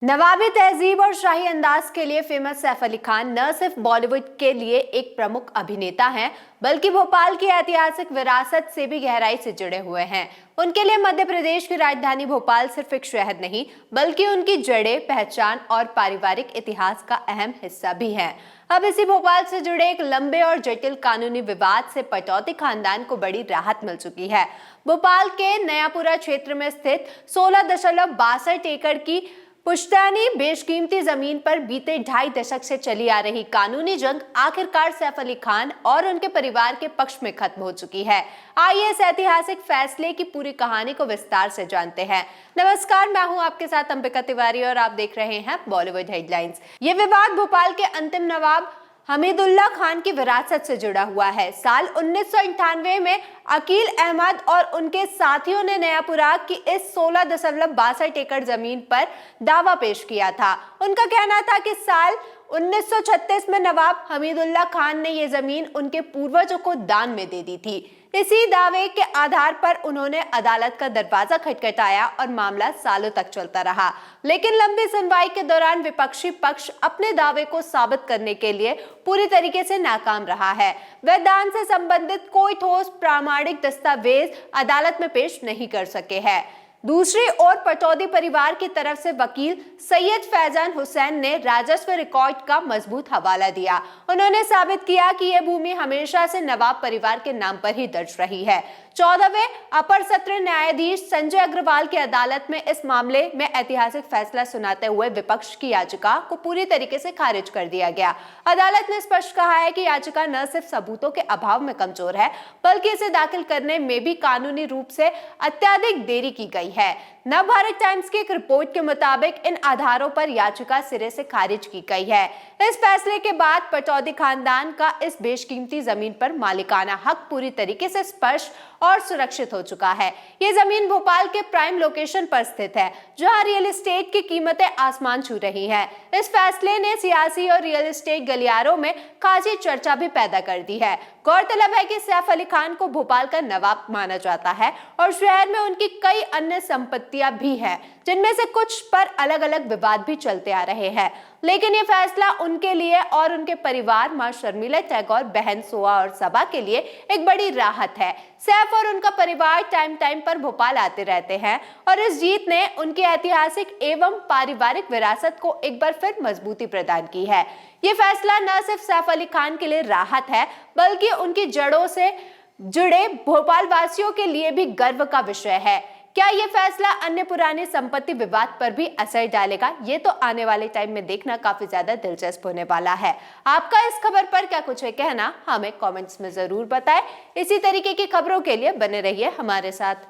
नवाबी तहजीब और शाही अंदाज के लिए फेमस सैफ अली खान न सिर्फ बॉलीवुड के लिए एक प्रमुख अभिनेता हैं, बल्कि भोपाल की ऐतिहासिक विरासत से भी गहराई से जुड़े हुए हैं। उनके लिए मध्य प्रदेश की राजधानी भोपाल सिर्फ एक शहर नहीं, बल्कि उनकी जड़ें, पहचान और पारिवारिक इतिहास का अहम हिस्सा भी है। अब इसी भोपाल से जुड़े एक लंबे और जटिल कानूनी विवाद से पटौदी खानदान को बड़ी राहत मिल चुकी है। भोपाल के नयापुरा क्षेत्र में स्थित 16.62 एकड़ की पुश्तैनी बेशकीमती जमीन पर बीते 2.5 दशक से चली आ रही कानूनी जंग आखिरकार सैफ अली खान और उनके परिवार के पक्ष में खत्म हो चुकी है। आइए इस ऐतिहासिक फैसले की पूरी कहानी को विस्तार से जानते हैं। नमस्कार, मैं हूं आपके साथ अंबिका तिवारी और आप देख रहे हैं बॉलीवुड हेडलाइंस। ये विवाद भोपाल के अंतिम नवाब हमीदुल्लाह खान की विरासत से जुड़ा हुआ है। साल 1998 में अकील अहमद और उनके साथियों ने नयापुरा की इस 16.62 एकड़ जमीन पर दावा पेश किया था। उनका कहना था कि साल 1936 में नवाब हमीदुल्लाह खान ने यह जमीन उनके पूर्वजों को दान में दे दी थी। इसी दावे के आधार पर उन्होंने अदालत का दरवाजा खटखटाया और मामला सालों तक चलता रहा। लेकिन लंबी सुनवाई के दौरान विपक्षी पक्ष अपने दावे को साबित करने के लिए पूरी तरीके से नाकाम रहा है। वह दान से संबंधित कोई ठोस प्रामाणिक दस्तावेज अदालत में पेश नहीं कर सके हैं। दूसरी ओर पटौदी परिवार की तरफ से वकील सैयद फैजान हुसैन ने राजस्व रिकॉर्ड का मजबूत हवाला दिया। उन्होंने साबित किया कि यह भूमि हमेशा से नवाब परिवार के नाम पर ही दर्ज रही है। 14वें अपर सत्र न्यायाधीश संजय अग्रवाल की अदालत में इस मामले में ऐतिहासिक फैसला सुनाते हुए विपक्ष की याचिका को पूरी तरीके से खारिज कर दिया गया। अदालत ने स्पष्ट कहा है कि याचिका न सिर्फ सबूतों के अभाव में कमजोर है, बल्कि इसे दाखिल करने में भी कानूनी रूप से अत्यधिक देरी की गई है। नवभारत टाइम्स की एक रिपोर्ट के मुताबिक इन आधारों पर याचिका सिरे से खारिज की गई है। इस फैसले के बाद पटौदी खानदान का इस बेशकीमती जमीन पर मालिकाना हक पूरी तरीके से स्पष्ट और सुरक्षित हो चुका है। ये जमीन भोपाल के प्राइम लोकेशन पर स्थित है, जहां रियल एस्टेट की कीमतें आसमान छू रही हैं। इस फैसले ने सियासी और रियल एस्टेट गलियारों में खासी चर्चा भी पैदा कर दी है। गौरतलब है कि सैफ अली खान को भोपाल का नवाब माना जाता है और शहर में उनकी कई अन्य संपत्तियां भी हैं, जिनमें से कुछ पर अलग अलग विवाद भी चलते आ रहे हैं। लेकिन ये फैसला उनके लिए और उनके परिवार मां शर्मिला टैगोर, बहन सोआ और सबा के लिए एक बड़ी राहत है। सैफ और उनका परिवार टाइम टाइम पर भोपाल आते रहते हैं और इस जीत ने उनकी ऐतिहासिक एवं पारिवारिक विरासत को एक बार फिर मजबूती प्रदान की है। ये फैसला न सिर्फ सैफ अली खान के लिए राहत है, बल्कि उनकी जड़ों से जुड़े भोपाल वासियों के लिए भी गर्व का विषय है। क्या ये फैसला अन्य पुरानी संपत्ति विवाद पर भी असर डालेगा? ये तो आने वाले टाइम में देखना काफी ज्यादा दिलचस्प होने वाला है। आपका इस खबर पर क्या कुछ है कहना, हमें कमेंट्स में जरूर बताएं। इसी तरीके की खबरों के लिए बने रहिए हमारे साथ।